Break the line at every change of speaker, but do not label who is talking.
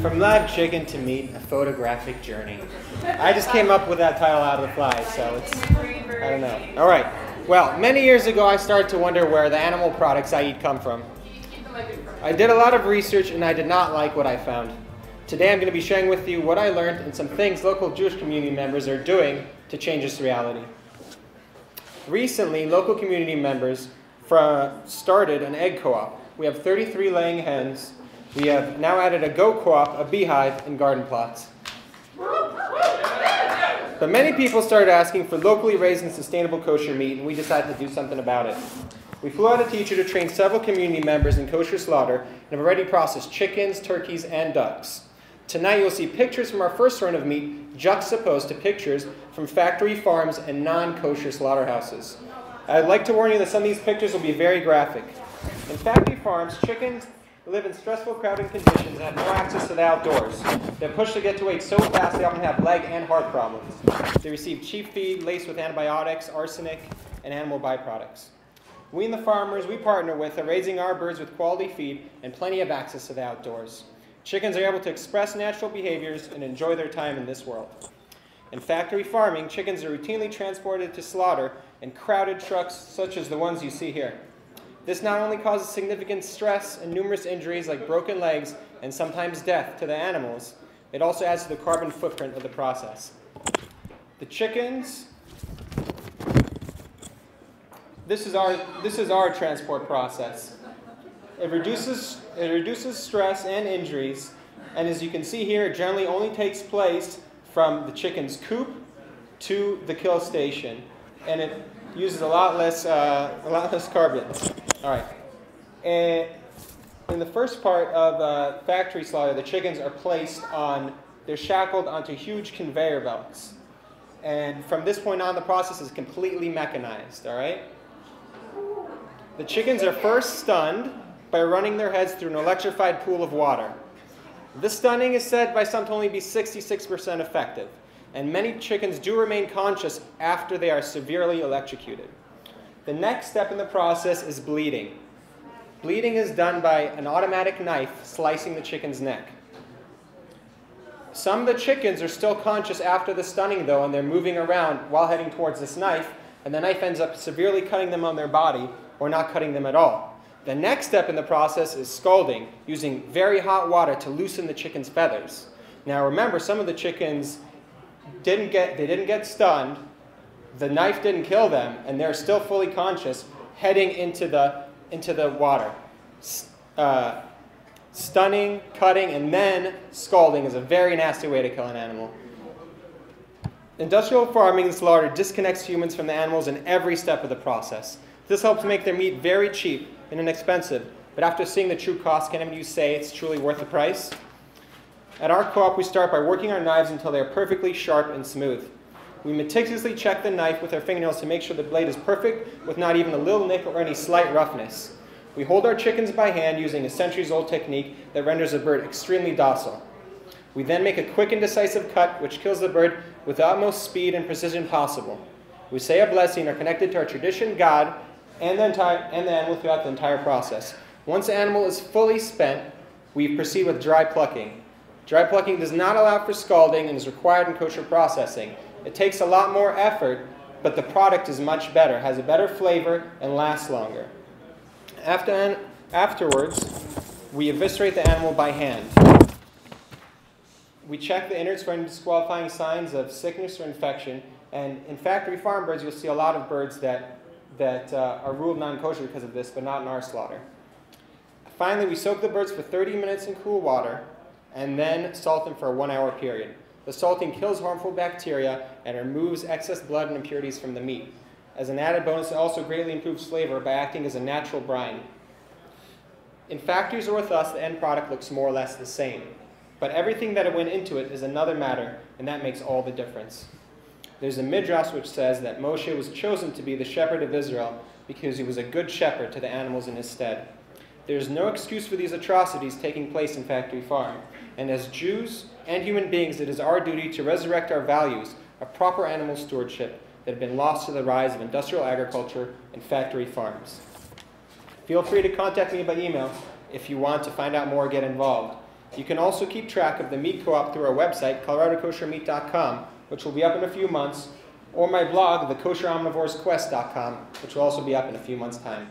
From live chicken to meat, a photographic journey. I just came up with that title out of the fly, so it's, I don't know. All right. Well, many years ago, I started to wonder where the animal products I eat come from. I did a lot of research, and I did not like what I found. Today, I'm going to be sharing with you what I learned and some things local Jewish community members are doing to change this reality. Recently, local community members started an egg co-op. We have 33 laying hens. We have now added a goat co-op, a beehive, and garden plots. But many people started asking for locally raised and sustainable kosher meat, and we decided to do something about it. We flew out a teacher to train several community members in kosher slaughter and have already processed chickens, turkeys, and ducks. Tonight you'll see pictures from our first run of meat juxtaposed to pictures from factory farms and non-kosher slaughterhouses. I'd like to warn you that some of these pictures will be very graphic. In factory farms, chickens live in stressful, crowded conditions and have no access to the outdoors. They're pushed to get to weight so fast they often have leg and heart problems. They receive cheap feed laced with antibiotics, arsenic, and animal byproducts. We and the farmers we partner with are raising our birds with quality feed and plenty of access to the outdoors. Chickens are able to express natural behaviors and enjoy their time in this world. In factory farming, chickens are routinely transported to slaughter in crowded trucks such as the ones you see here. This not only causes significant stress and numerous injuries like broken legs and sometimes death to the animals, it also adds to the carbon footprint of the process. The chickens, this is our transport process. It reduces stress and injuries, and as you can see here, it generally only takes place from the chicken's coop to the kill station, and it uses a lot less carbon. All right. And in the first part of factory slaughter, the chickens are they're shackled onto huge conveyor belts. And from this point on, the process is completely mechanized, all right? The chickens are first stunned by running their heads through an electrified pool of water. This stunning is said by some to only be 66% effective, and many chickens do remain conscious after they are severely electrocuted. The next step in the process is bleeding. Bleeding is done by an automatic knife slicing the chicken's neck. Some of the chickens are still conscious after the stunning, though, and they're moving around while heading towards this knife, and the knife ends up severely cutting them on their body or not cutting them at all. The next step in the process is scalding, using very hot water to loosen the chicken's feathers. Now remember, some of the chickens didn't get stunned, the knife didn't kill them, and they're still fully conscious heading into the water. Stunning, cutting, and then scalding is a very nasty way to kill an animal. Industrial farming and slaughter disconnects humans from the animals in every step of the process. This helps make their meat very cheap and inexpensive, but after seeing the true cost, can any of you say it's truly worth the price? At our co-op, we start by working our knives until they are perfectly sharp and smooth. We meticulously check the knife with our fingernails to make sure the blade is perfect with not even a little nick or any slight roughness. We hold our chickens by hand using a centuries-old technique that renders a bird extremely docile. We then make a quick and decisive cut which kills the bird with the utmost speed and precision possible. We say a blessing and are connected to our tradition, God, and the animal throughout the entire process. Once the animal is fully spent, we proceed with dry plucking. Dry plucking does not allow for scalding and is required in kosher processing. It takes a lot more effort, but the product is much better, has a better flavor, and lasts longer. Afterwards, we eviscerate the animal by hand. We check the innards for any disqualifying signs of sickness or infection, and in factory farm birds, you'll see a lot of birds that are ruled non-kosher because of this, but not in our slaughter. Finally, we soak the birds for 30 minutes in cool water and then salt them for a 1-hour period. The salting kills harmful bacteria and removes excess blood and impurities from the meat. As an added bonus, it also greatly improves flavor by acting as a natural brine. In factories or with us, the end product looks more or less the same, but everything that went into it is another matter, and that makes all the difference. There's a midrash which says that Moshe was chosen to be the shepherd of Israel because he was a good shepherd to the animals in his stead. There's no excuse for these atrocities taking place in factory farm, and as Jews and human beings, it is our duty to resurrect our values of proper animal stewardship that have been lost to the rise of industrial agriculture and factory farms. Feel free to contact me by email if you want to find out more or get involved. You can also keep track of the meat co-op through our website, coloradokoshermeat.com, which will be up in a few months, or my blog, thekosheromnivoresquest.com, which will also be up in a few months' time.